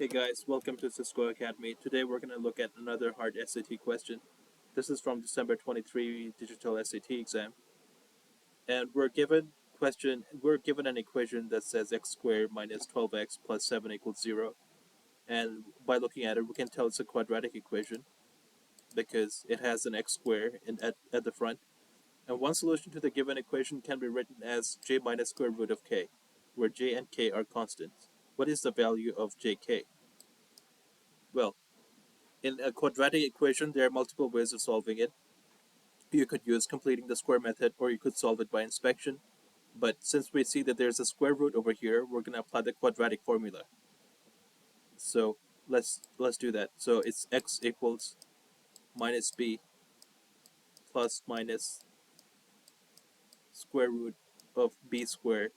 Hey guys, welcome to Cisco Academy. Today we're going to look at another hard SAT question. This is from December 23 digital SAT exam. And we're given an equation that says x squared minus 12x plus 7 equals 0. And by looking at it, we can tell it's a quadratic equation because it has an x squared at the front. And one solution to the given equation can be written as j minus square root of k, where j and k are constants. What is the value of jk? Well, in a quadratic equation, there are multiple ways of solving it. You could use completing the square method, or you could solve it by inspection. But since we see that there's a square root over here, we're going to apply the quadratic formula. So let's do that. So it's x equals minus b plus minus square root of b squared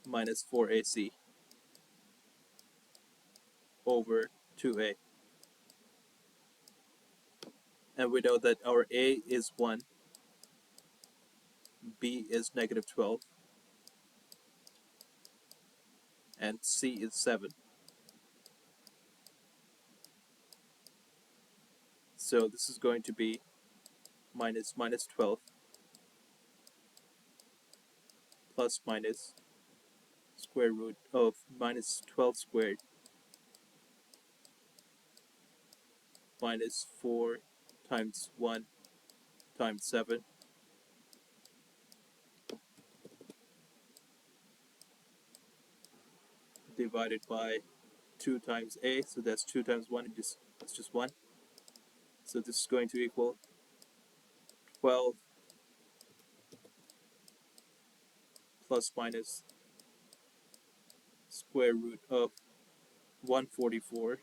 minus 4ac over 2a. And we know that our a is 1, b is negative 12, and c is 7. So this is going to be minus 12 plus minus square root of minus 12 squared minus 4 times 1 times 7 divided by 2 times a, so that's 2 times 1, it's just 1. So this is going to equal 12 plus minus square root of 144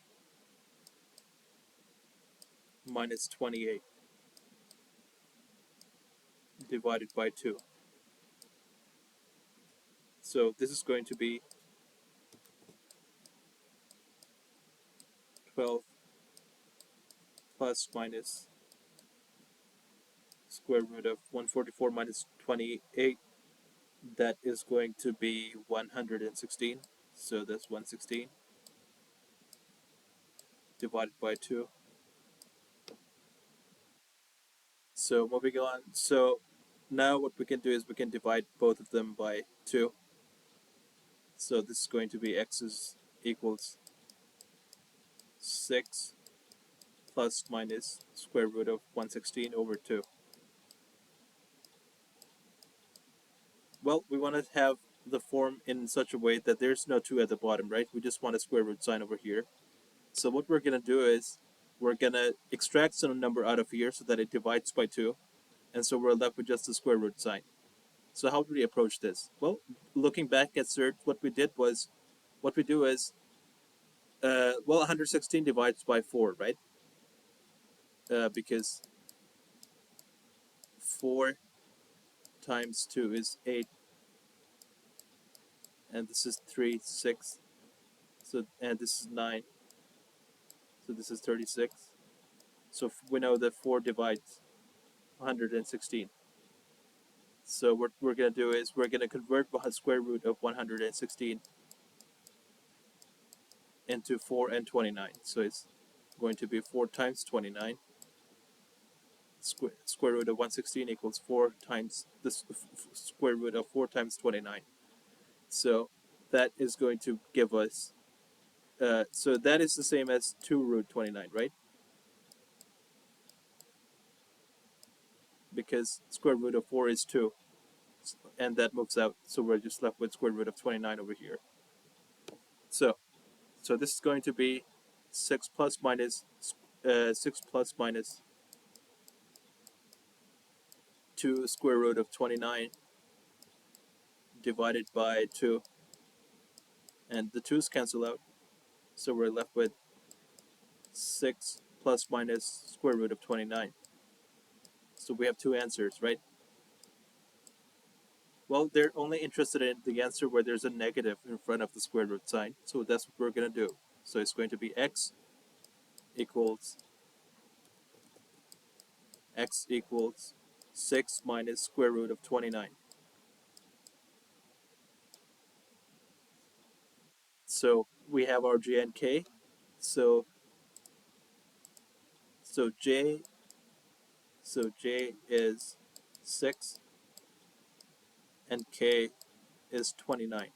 minus 28 divided by 2. So this is going to be 12 plus minus square root of 144 minus 28. That is going to be 116. So that's 116 divided by 2. So moving on. So now what we can do is we can divide both of them by 2. So this is going to be x is equals 6 plus minus square root of 116 over 2. Well, we want to have the form in such a way that there's no 2 at the bottom, right? We just want a square root sign over here. So what we're going to do is we're going to extract some number out of here so that it divides by 2. And so we're left with just the square root sign. So how do we approach this? Well, looking back at CERT, what we do is, 116 divides by 4, right? Because 4 times 2 is 8, and this is 3, 6, so, and this is 9, so this is 36. So we know that 4 divides 116. So what we're going to do is we're going to convert the square root of 116 into 4 and 29. So it's going to be 4 times 29. Square root of 116 equals 4 times the square root of 4 times 29. So that is going to give us, so that is the same as 2 root 29, right? Because square root of 4 is 2, and that moves out, so we're just left with square root of 29 over here. So this is going to be 6 plus minus 2 square root of 29 divided by 2, and the 2's cancel out, so we're left with 6 plus minus square root of 29. So we have 2 answers, right? Well, they're only interested in the answer where there's a negative in front of the square root sign, so that's what we're going to do. So it's going to be x equals 6 minus square root of 29. So we have our j and k. So so j so j is 6 and k is 29.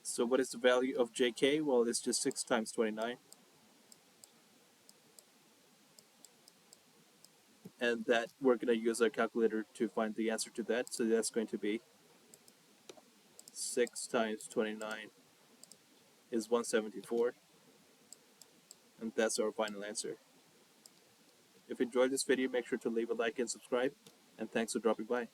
So what is the value of jk? Well, it's just 6 times 29. And that we're going to use our calculator to find the answer to that. So that's going to be 6 times 29 is 174. And that's our final answer. If you enjoyed this video, make sure to leave a like and subscribe. And thanks for dropping by.